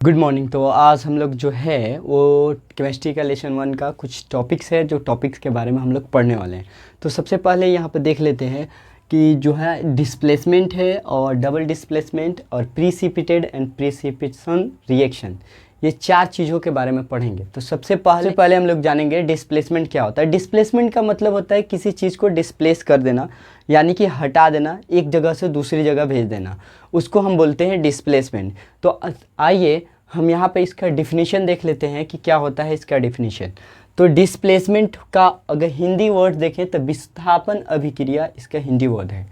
Good morning. तो आज हम लोग जो है वो केमिस्ट्री का लेसन 1 का कुछ टॉपिक्स है, जो टॉपिक्स के बारे में हम लोग पढ़ने वाले हैं। तो सबसे पहले यहाँ पे देख लेते हैं कि जो है डिस्प्लेसमेंट है और डबल डिस्प्लेसमेंट और प्रीसिपिटेड एंड प्रीसिपिटेशन रिएक्शन, ये चार चीज़ों के बारे में पढ़ेंगे। तो सबसे पहले हम लोग जानेंगे डिस्प्लेसमेंट क्या होता है। डिस्प्लेसमेंट का मतलब होता है किसी चीज़ को डिस्प्लेस कर देना, यानी कि हटा देना, एक जगह से दूसरी जगह भेज देना, उसको हम बोलते हैं डिस्प्लेसमेंट। तो आइए हम यहाँ पे इसका डिफिनीशन देख लेते हैं कि क्या होता है इसका डिफिनीशन। तो डिस्प्लेसमेंट का अगर हिंदी वर्ड देखें तो विस्थापन अभिक्रिया इसका हिंदी वर्ड है।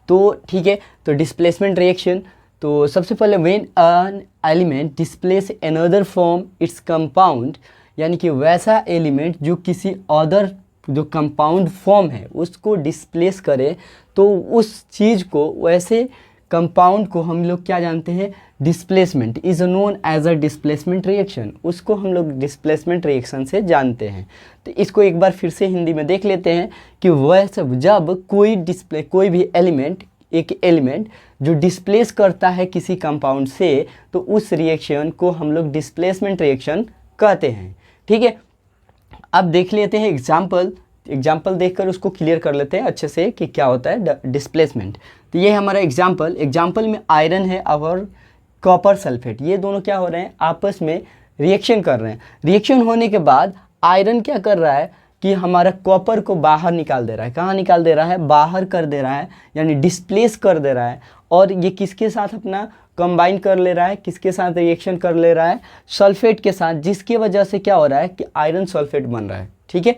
तो ठीक है, तो डिस्प्लेसमेंट रिएक्शन, तो सबसे पहले when an element displace another from its compound, यानी कि वैसा एलिमेंट जो किसी अदर जो कंपाउंड फॉर्म है उसको डिस्प्लेस करे, तो उस चीज़ को, वैसे कंपाउंड को हम लोग क्या जानते हैं, displacement is known as a displacement reaction. उसको हम लोग डिस्प्लेसमेंट रिएक्शन से जानते हैं। तो इसको एक बार फिर से हिंदी में देख लेते हैं कि वह सब जब कोई भी एक एलिमेंट जो डिस्प्लेस करता है किसी कंपाउंड से, तो उस रिएक्शन को हम लोग डिस्प्लेसमेंट रिएक्शन कहते हैं। ठीक है, अब देख लेते हैं एग्जाम्पल देखकर उसको क्लियर कर लेते हैं अच्छे से कि क्या होता है डिस्प्लेसमेंट। तो ये हमारा एग्जाम्पल में आयरन है और कॉपर सल्फेट, ये दोनों क्या हो रहे हैं, आपस में रिएक्शन कर रहे हैं। रिएक्शन होने के बाद आयरन क्या कर रहा है कि हमारा कॉपर को बाहर निकाल दे रहा है। कहाँ निकाल दे रहा है, बाहर कर दे रहा है, यानी डिस्प्लेस कर दे रहा है। और ये किसके साथ अपना कंबाइन कर ले रहा है, किसके साथ रिएक्शन कर ले रहा है, सल्फेट के साथ, जिसकी वजह से क्या हो रहा है कि आयरन सल्फेट बन रहा है। ठीक है,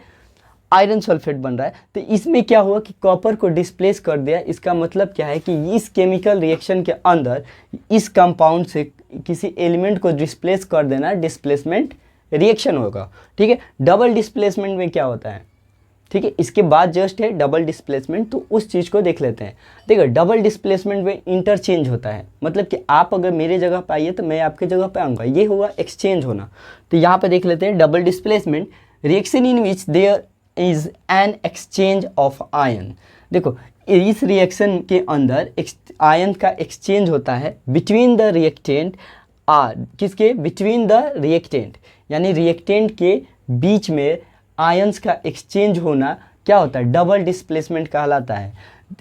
आयरन सल्फेट बन रहा है। तो इसमें क्या हुआ कि कॉपर को डिस्प्लेस कर दिया। इसका मतलब क्या है कि इस केमिकल रिएक्शन के अंदर इस कंपाउंड से किसी एलिमेंट को डिस्प्लेस कर देना डिस्प्लेसमेंट रिएक्शन होगा। ठीक है, डबल डिस्प्लेसमेंट में क्या होता है, ठीक है, इसके बाद जस्ट है डबल डिस्प्लेसमेंट। तो उस चीज़ को देख लेते हैं। देखो, डबल डिस्प्लेसमेंट में इंटरचेंज होता है, मतलब कि आप अगर मेरे जगह पे आइए तो मैं आपके जगह पे आऊँगा, ये हुआ एक्सचेंज होना। तो यहाँ पे देख लेते हैं double displacement reaction in which there is an exchange of ion. देखो, इस रिएक्शन के अंदर आयन का एक्सचेंज होता है बिटवीन द रिएक्टेंट, किसके, बिटवीन द रिएक्टेंट, यानी रिएक्टेंट के बीच में आयंस का एक्सचेंज होना क्या होता है, डबल डिस्प्लेसमेंट कहलाता है।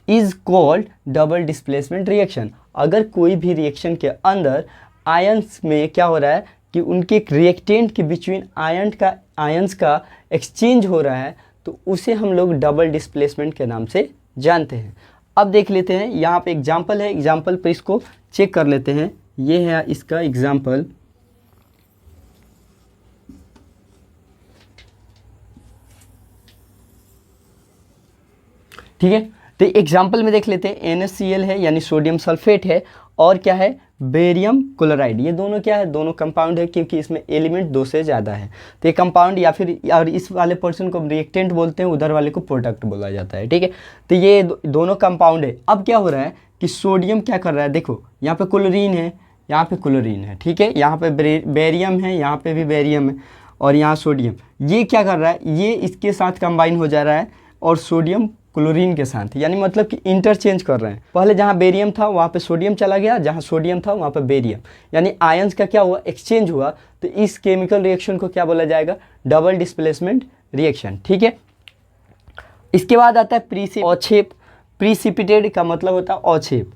Is called double displacement reaction. अगर कोई भी रिएक्शन के अंदर आयंस में क्या हो रहा है कि उनके रिएक्टेंट के बिटवीन आयंस का एक्सचेंज हो रहा है, तो उसे हम लोग डबल डिस्प्लेसमेंट के नाम से जानते हैं। अब देख लेते हैं, यहाँ पे एग्जाम्पल है, एग्जाम्पल पे इसको चेक कर लेते हैं। ये है इसका एग्जाम्पल। ठीक है, तो एग्जाम्पल में देख लेते हैं NaCl है, यानी सोडियम सल्फेट है, और क्या है, बेरियम क्लोराइड। ये दोनों क्या है, दोनों कंपाउंड है, क्योंकि इसमें एलिमेंट 2 से ज़्यादा है। तो ये कंपाउंड या फिर, और इस वाले पर्सन को रिएक्टेंट बोलते हैं, उधर वाले को प्रोडक्ट बोला जाता है। ठीक है, तो ये दोनों कंपाउंड है। अब क्या हो रहा है कि सोडियम क्या कर रहा है, देखो यहाँ पे क्लोरीन है, यहाँ पे क्लोरीन है, ठीक है, यहाँ पे बेरियम है, यहाँ पे भी बेरियम है, और यहाँ सोडियम। ये क्या कर रहा है, ये इसके साथ कंबाइन हो जा रहा है और सोडियम क्लोरीन के साथ, यानी मतलब कि इंटरचेंज कर रहे हैं। पहले जहाँ बेरियम था वहाँ पे सोडियम चला गया, जहाँ सोडियम था वहाँ पे बेरियम, यानी आयंस का क्या हुआ, एक्सचेंज हुआ। तो इस केमिकल रिएक्शन को क्या बोला जाएगा, डबल डिस्प्लेसमेंट रिएक्शन। ठीक है, इसके बाद आता है अवक्षेप। प्रीसिपिटेड का मतलब होता है अवक्षेप।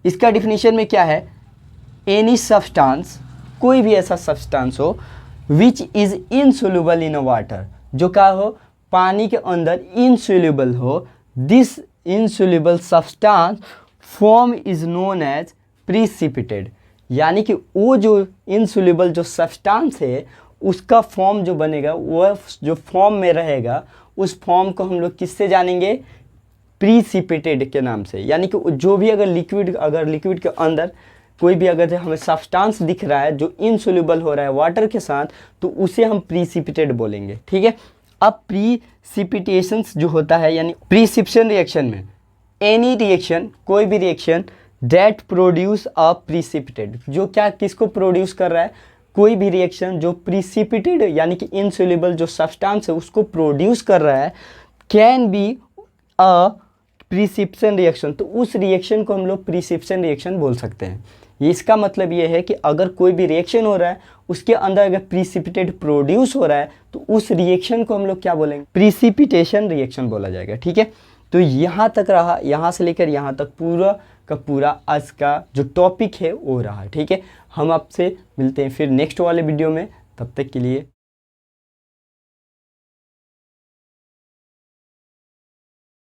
इसका डिफिनीशन में क्या है, एनी सब्सटेंस, कोई भी ऐसा सब्सटेंस हो which is insoluble in water, जो क्या हो, पानी के अंदर इनसोल्यूबल हो। This insoluble substance form is known as precipitated, यानी कि वो जो इनसोल्यूबल जो सब्सटेंस है उसका फॉर्म जो बनेगा, वह जो फॉर्म में रहेगा, उस फॉर्म को हम लोग किससे जानेंगे, प्रीसिपिटेड के नाम से। यानी कि जो भी अगर लिक्विड के अंदर कोई भी अगर हमें सब्सटेंस दिख रहा है जो इनसोल्यूबल हो रहा है वाटर के साथ, तो उसे हम प्रीसिपिटेड बोलेंगे। ठीक है, अब प्रीसिपिटेशंस जो होता है, यानी प्रीसिपिशन रिएक्शन में एनी रिएक्शन, कोई भी रिएक्शन दैट प्रोड्यूस अ प्रीसिपिटेड, जो क्या किसको प्रोड्यूस कर रहा है, कोई भी रिएक्शन जो प्रीसिपिटेड यानी कि इनसोल्यूबल जो सब्सटेंस है उसको प्रोड्यूस कर रहा है, कैन बी अ प्रीसिपिशन रिएक्शन। तो उस रिएक्शन को हम लोग प्रीसिपिशन रिएक्शन बोल सकते हैं। ये इसका मतलब ये है कि अगर कोई भी रिएक्शन हो रहा है उसके अंदर अगर प्रीसिपिटेट प्रोड्यूस हो रहा है तो उस रिएक्शन को हम लोग क्या बोलेंगे, प्रीसिपिटेशन रिएक्शन बोला जाएगा। ठीक है, तो यहाँ तक रहा, यहाँ से लेकर यहाँ तक पूरा का पूरा आज का जो टॉपिक है वो रहा। ठीक है, हम आपसे मिलते हैं फिर नेक्स्ट वाले वीडियो में, तब तक के लिए